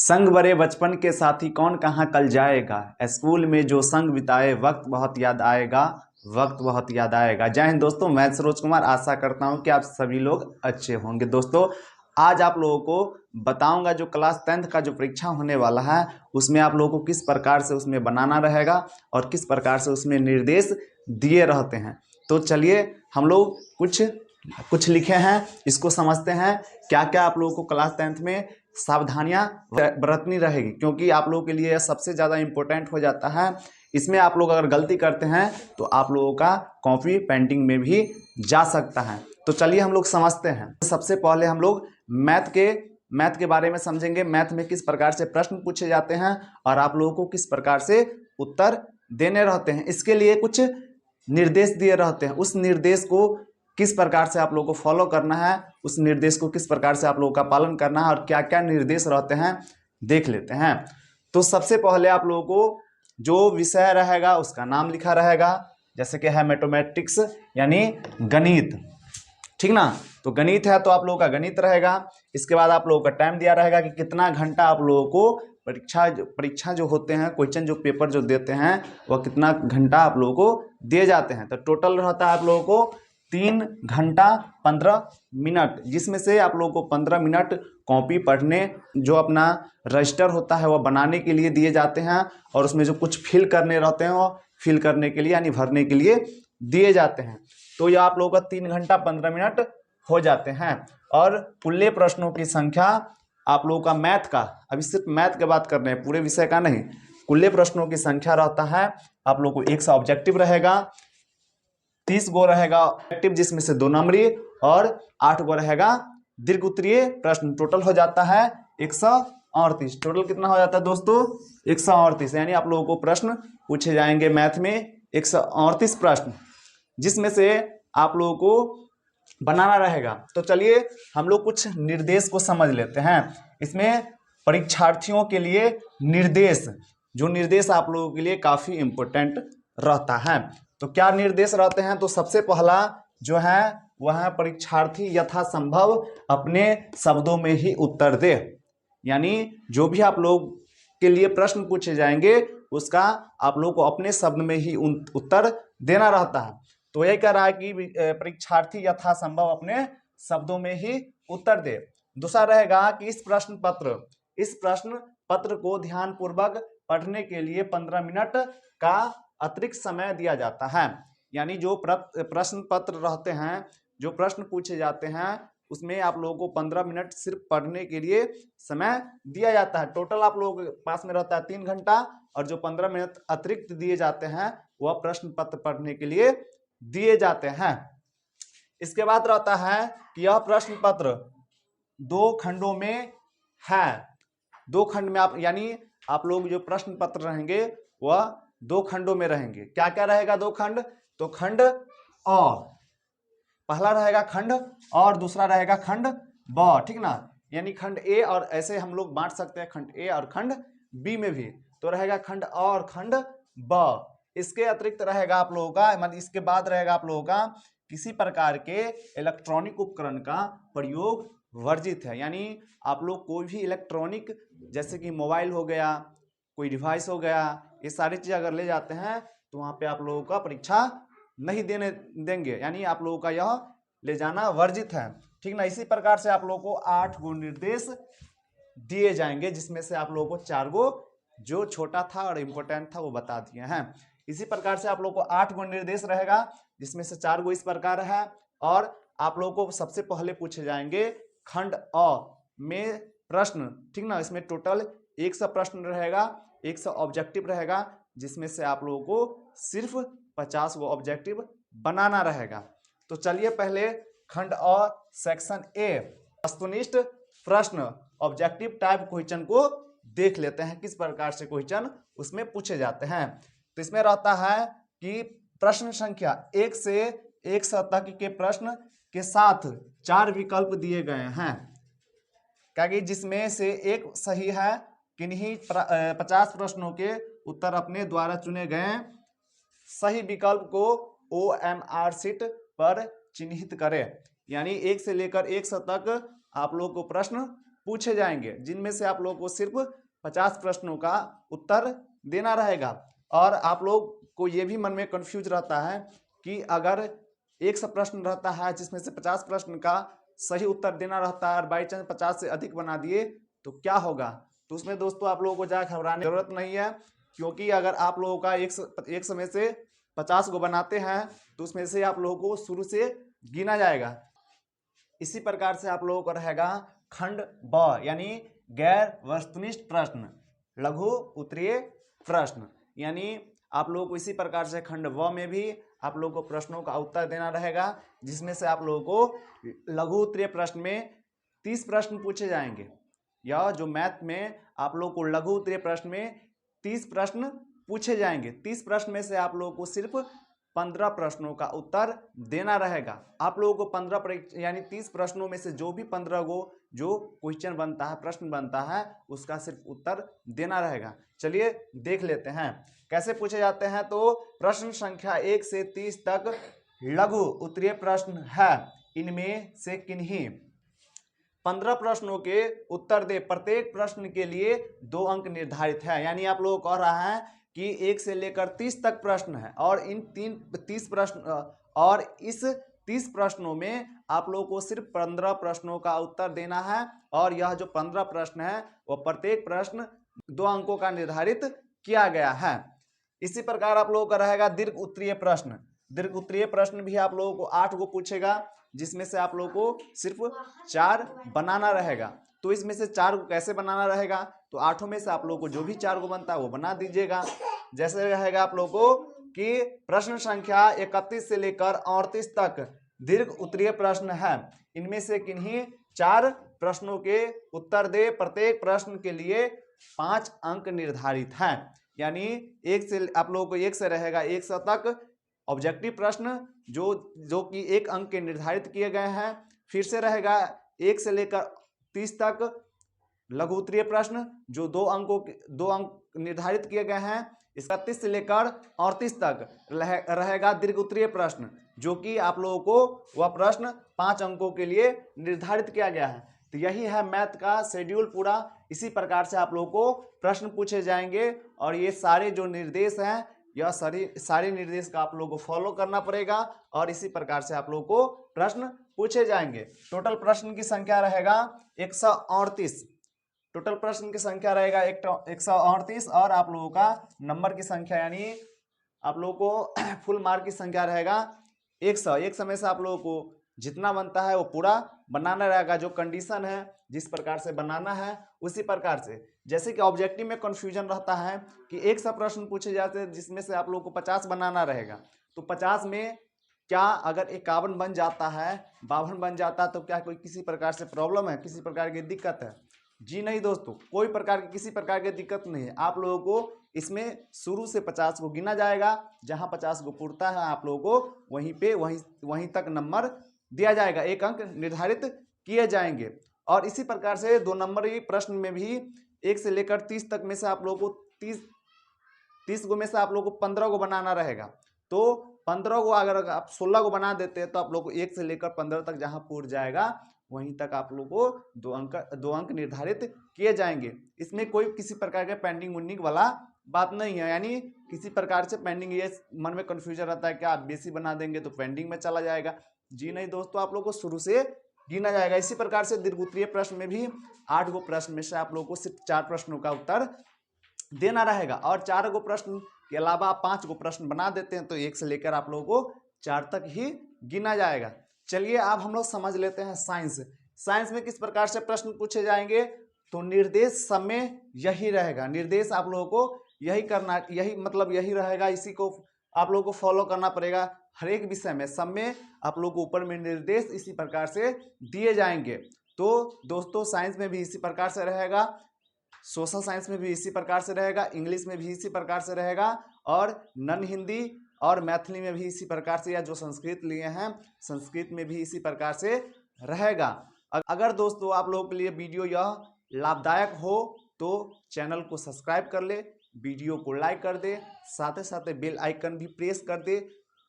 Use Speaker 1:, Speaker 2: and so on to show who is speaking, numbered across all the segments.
Speaker 1: संग बड़े बचपन के साथी कौन कहाँ कल जाएगा। स्कूल में जो संग बिताए वक्त बहुत याद आएगा, वक्त बहुत याद आएगा। जय हिंद दोस्तों, मैं सरोज कुमार आशा करता हूं कि आप सभी लोग अच्छे होंगे। दोस्तों आज आप लोगों को बताऊंगा जो क्लास 10th का जो परीक्षा होने वाला है उसमें आप लोगों को किस प्रकार से उसमें बनाना रहेगा और किस प्रकार से उसमें निर्देश दिए रहते हैं। तो चलिए हम लोग कुछ कुछ लिखे हैं, इसको समझते हैं। क्या क्या आप लोगों को क्लास 10th में सावधानियां बरतनी रहेगी, क्योंकि आप लोगों के लिए यह सबसे ज़्यादा इम्पोर्टेंट हो जाता है। इसमें आप लोग अगर गलती करते हैं तो आप लोगों का कॉपी पेंटिंग में भी जा सकता है। तो चलिए हम लोग समझते हैं। सबसे पहले हम लोग मैथ के बारे में समझेंगे। मैथ में किस प्रकार से प्रश्न पूछे जाते हैं और आप लोगों को किस प्रकार से उत्तर देने रहते हैं। इसके लिए कुछ निर्देश दिए रहते हैं, उस निर्देश को किस प्रकार से आप लोगों को फॉलो करना है, उस निर्देश को किस प्रकार से आप लोगों का पालन करना है और क्या क्या निर्देश रहते हैं देख लेते हैं। तो सबसे पहले आप लोगों को जो विषय रहेगा उसका नाम लिखा रहेगा, जैसे कि है मैथमेटिक्स यानी गणित, ठीक ना। तो गणित है तो आप लोगों का गणित रहेगा। इसके बाद आप लोगों का टाइम दिया रहेगा कि कितना घंटा आप लोगों को परीक्षा जो होते हैं, क्वेश्चन जो पेपर जो देते हैं वह कितना घंटा आप लोगों को दिए जाते हैं। तो टोटल रहता है आप लोगों को 3 घंटा 15 मिनट, जिसमें से आप लोगों को 15 मिनट कॉपी पढ़ने जो अपना रजिस्टर होता है वह बनाने के लिए दिए जाते हैं और उसमें जो कुछ फिल करने रहते हैं वो फिल करने के लिए यानी भरने के लिए दिए जाते हैं। तो यह आप लोगों का 3 घंटा 15 मिनट हो जाते हैं। और कुल्ले प्रश्नों की संख्या आप लोगों का मैथ का, अभी सिर्फ मैथ की बात कर रहे हैं, पूरे विषय का नहीं। कुल्ले प्रश्नों की संख्या रहता है आप लोगों को 100 ऑब्जेक्टिव रहेगा, 30 गो रहेगा ऑब्जेक्टिव जिसमें से 2 नंबरी और 8 गो रहेगा दीर्घ उत्तरीय प्रश्न। टोटल हो जाता है 138। टोटल कितना हो जाता है दोस्तों? 138। यानी आप लोगों को प्रश्न पूछे जाएंगे मैथ में 138 प्रश्न, जिसमें से आप लोगों को बनाना रहेगा। तो चलिए हम लोग कुछ निर्देश को समझ लेते हैं। इसमें परीक्षार्थियों के लिए निर्देश, जो निर्देश आप लोगों के लिए काफी इंपॉर्टेंट रहता है। तो क्या निर्देश रहते हैं? तो सबसे पहला जो है वह है परीक्षार्थी यथासंभव अपने शब्दों में ही उत्तर दे। यानी जो भी आप लोग के लिए प्रश्न पूछे जाएंगे उसका आप लोग को अपने शब्द में ही उत्तर देना रहता है। तो यही कह रहा है कि परीक्षार्थी यथासंभव अपने शब्दों में ही उत्तर दे। दूसरा रहेगा कि इस प्रश्न पत्र को ध्यानपूर्वक पढ़ने के लिए 15 मिनट का अतिरिक्त समय दिया जाता है। यानी जो प्रश्न पत्र रहते हैं, जो प्रश्न पूछे जाते हैं उसमें आप लोगों को 15 मिनट सिर्फ पढ़ने के लिए समय दिया जाता है। टोटल आप लोगों के पास में रहता है 3 घंटा और जो 15 मिनट अतिरिक्त दिए जाते हैं वह प्रश्न पत्र पढ़ने के लिए दिए जाते हैं। इसके बाद रहता है कि यह प्रश्न पत्र 2 खंडों में है। 2 खंड में आप यानी आप लोग जो प्रश्न पत्र रहेंगे वह 2 खंडों में रहेंगे। क्या क्या रहेगा 2 खंड? तो खंड अ, पहला रहेगा खंड और दूसरा रहेगा खंड ब, ठीक ना। यानी खंड ए, और ऐसे हम लोग बांट सकते हैं खंड ए और खंड बी में भी। तो रहेगा खंड अ और खंड ब। इसके अतिरिक्त रहेगा आप लोगों का, मतलब इसके बाद रहेगा आप लोगों का किसी प्रकार के इलेक्ट्रॉनिक उपकरण का प्रयोग वर्जित है। यानी आप लोग कोई भी इलेक्ट्रॉनिक जैसे कि मोबाइल हो गया, कोई डिवाइस हो गया, ये सारी चीज़ अगर ले जाते हैं तो वहाँ पे आप लोगों का परीक्षा नहीं देने देंगे। यानी आप लोगों का यह ले जाना वर्जित है, ठीक ना। इसी प्रकार से आप लोगों को 8 गो निर्देश दिए जाएंगे, जिसमें से आप लोगों को 4 गो जो छोटा था और इम्पोर्टेंट था वो बता दिए हैं। इसी प्रकार से आप लोगों को 8 गो निर्देश रहेगा, जिसमें से 4 गो इस प्रकार है। और आप लोगों को सबसे पहले पूछे जाएंगे खंड अ में प्रश्न, ठीक ना। इसमें टोटल 100 प्रश्न रहेगा, 100 ऑब्जेक्टिव रहेगा, जिसमें से आप लोगों को सिर्फ 50 गो ऑब्जेक्टिव बनाना रहेगा। तो चलिए पहले खंड अ सेक्शन ए वस्तुनिष्ठ प्रश्न ऑब्जेक्टिव टाइप क्वेश्चन को देख लेते हैं, किस प्रकार से क्वेश्चन उसमें पूछे जाते हैं। तो इसमें रहता है कि प्रश्न संख्या 1 से 100 तक के प्रश्न के साथ 4 विकल्प दिए गए हैं, क्योंकि जिसमें से एक सही है। किन्हीं 50 प्रश्नों के उत्तर अपने द्वारा चुने गए सही विकल्प को OMR शीट पर चिन्हित करें। यानी 1 से लेकर 100 तक आप लोग को प्रश्न पूछे जाएंगे, जिनमें से आप लोगों को सिर्फ 50 प्रश्नों का उत्तर देना रहेगा। और आप लोग को ये भी मन में कंफ्यूज रहता है कि अगर 100 प्रश्न रहता है जिसमें से 50 प्रश्न का सही उत्तर देना रहता है और बाई चांस 50 से अधिक बना दिए तो क्या होगा। तो उसमें दोस्तों आप लोगों को ज़्यादा घबराने की जरूरत नहीं है, क्योंकि अगर आप लोगों का एक समय से 50 को बनाते हैं तो उसमें से आप लोगों को शुरू से गिना जाएगा। इसी प्रकार से आप लोगों को रहेगा खंड ब यानी गैर वस्तुनिष्ठ प्रश्न, लघु उत्तरीय प्रश्न, यानी आप लोगों को इसी प्रकार से खंड व में भी आप लोगों को प्रश्नों का उत्तर देना रहेगा, जिसमें से आप लोगों को लघु उत्तरीय प्रश्न में 30 प्रश्न पूछे जाएंगे। या जो मैथ में आप लोगों को लघु उत्तरीय प्रश्न में 30 प्रश्न पूछे जाएंगे। 30 प्रश्न में से आप लोगों को सिर्फ 15 प्रश्नों का उत्तर देना रहेगा। आप लोगों को 15 यानी 30 प्रश्नों में से जो भी 15 को जो क्वेश्चन बनता है, प्रश्न बनता है, उसका सिर्फ उत्तर देना रहेगा। चलिए देख लेते हैं कैसे पूछे जाते हैं। तो प्रश्न संख्या 1 से 30 तक लघु उत्तरीय प्रश्न है। इनमें से किन्हीं 15 प्रश्नों के उत्तर दे। प्रत्येक प्रश्न के लिए 2 अंक निर्धारित है। यानी आप लोगों को कह रहा है कि 1 से लेकर 30 तक प्रश्न है और इन 30 प्रश्न और इस 30 प्रश्नों में आप लोगों को सिर्फ 15 प्रश्नों का उत्तर देना है। और यह जो 15 प्रश्न है वह प्रत्येक प्रश्न 2 अंकों का निर्धारित किया गया है। इसी प्रकार आप लोगों का रहेगा दीर्घ उत्तरीय प्रश्न। दीर्घ उत्तरीय प्रश्न भी आप लोगों को 8 को पूछेगा, जिसमें से आप लोगों को सिर्फ 4 बनाना रहेगा। तो इसमें से 4 को कैसे बनाना रहेगा, तो 8 में से आप लोगों को जो भी 4 को बनता है वो बना दीजिएगा। जैसे रहेगा आप लोगों को कि प्रश्न संख्या 31 से लेकर 38 तक दीर्घ उत्तरीय प्रश्न है। इनमें से किन्हीं 4 प्रश्नों के उत्तर दे। प्रत्येक प्रश्न के लिए 5 अंक निर्धारित हैं। यानी 1 से आप लोगों को 1 से रहेगा 100 तक ऑब्जेक्टिव प्रश्न जो कि 1 अंक के निर्धारित किए गए हैं। फिर से रहेगा 1 से लेकर 30 तक लघु उत्तरीय प्रश्न जो 2 अंक निर्धारित किए गए हैं। 31 से लेकर 38 तक रहेगा दीर्घ उत्तरीय प्रश्न, जो कि आप लोगों को वह प्रश्न 5 अंकों के लिए निर्धारित किया गया है। तो यही है मैथ का शेड्यूल पूरा। इसी प्रकार से आप लोगों को प्रश्न पूछे जाएंगे और ये सारे जो निर्देश हैं, यह सारे निर्देश का आप लोगों को फॉलो करना पड़ेगा और इसी प्रकार से आप लोगों को प्रश्न पूछे जाएंगे। टोटल प्रश्न की संख्या रहेगा 138। टोटल प्रश्न की संख्या रहेगा 138 और आप लोगों का नंबर की संख्या यानी आप लोगों को फुल मार्क की संख्या रहेगा 100। 100 में से आप लोगों को जितना बनता है वो पूरा बनाना रहेगा। जो कंडीशन है जिस प्रकार से बनाना है उसी प्रकार से। जैसे कि ऑब्जेक्टिव में कंफ्यूजन रहता है कि 100 प्रश्न पूछे जाते हैं जिसमें से आप लोगों को 50 बनाना रहेगा। तो 50 में क्या अगर 51 बन जाता है, 52 बन जाता है, तो क्या कोई किसी प्रकार से प्रॉब्लम है, किसी प्रकार की दिक्कत है? जी नहीं दोस्तों, कोई प्रकार की किसी प्रकार की दिक्कत नहीं है। आप लोगों को इसमें शुरू से 50 को गिना जाएगा। जहां 50 को पूरता है आप लोगों को वहीं तक नंबर दिया जाएगा, 1 अंक निर्धारित किए जाएंगे। और इसी प्रकार से 2 नंबरी प्रश्न में भी 1 से लेकर 30 तक में से आप लोगों को 30 को में से आप लोगों को 15 को बनाना रहेगा। तो 15 को अगर आप 16 को बना देते हैं तो आप लोगों को 1 से लेकर 15 तक जहां पूर जाएगा वहीं तक आप लोगों को 2 अंक निर्धारित किए जाएंगे। इसमें कोई किसी प्रकार के पेंडिंग वुंडिंग वाला बात नहीं है। यानी किसी प्रकार से पेंडिंग, ये मन में कंफ्यूजन रहता है कि आप बेसी बना देंगे तो पेंडिंग में चला जाएगा। जी नहीं दोस्तों, आप लोगों को शुरू से गिना जाएगा। इसी प्रकार से दीर्घ उत्तरीय प्रश्न में भी 8 गो प्रश्न में से आप लोगों को सिर्फ 4 प्रश्नों का उत्तर देना रहेगा। और 4 गो प्रश्न के अलावा आप 5 गो प्रश्न बना देते हैं तो 1 से लेकर आप लोगों को 4 तक ही गिना जाएगा। चलिए अब हम लोग समझ लेते हैं साइंस। साइंस में किस प्रकार से प्रश्न पूछे जाएंगे, तो निर्देश सब में यही रहेगा। निर्देश आप लोगों को यही करना, यही रहेगा। इसी को आप लोगों को फॉलो करना पड़ेगा। हर एक विषय में सब में आप लोगों को ऊपर में निर्देश इसी प्रकार से दिए जाएंगे। तो दोस्तों साइंस में भी इसी प्रकार से रहेगा, सोशल साइंस में भी इसी प्रकार से रहेगा, इंग्लिश में भी इसी प्रकार से रहेगा और नॉन हिंदी और मैथिली में भी इसी प्रकार से, या जो संस्कृत लिए हैं संस्कृत में भी इसी प्रकार से रहेगा। अगर दोस्तों आप लोगों के लिए वीडियो यह लाभदायक हो तो चैनल को सब्सक्राइब कर ले, वीडियो को लाइक कर दे, साथ ही साथ बेल आइकन भी प्रेस कर दे,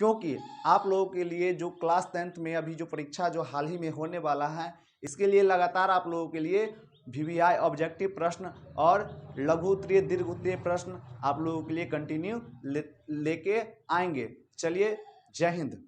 Speaker 1: क्योंकि आप लोगों के लिए जो क्लास 10th में अभी जो परीक्षा जो हाल ही में होने वाला है, इसके लिए लगातार आप लोगों के लिए VVI ऑब्जेक्टिव प्रश्न और लघु उत्तरीय दीर्घ उत्तरीय प्रश्न आप लोगों के लिए कंटिन्यू लेके आएंगे। चलिए, जय हिंद।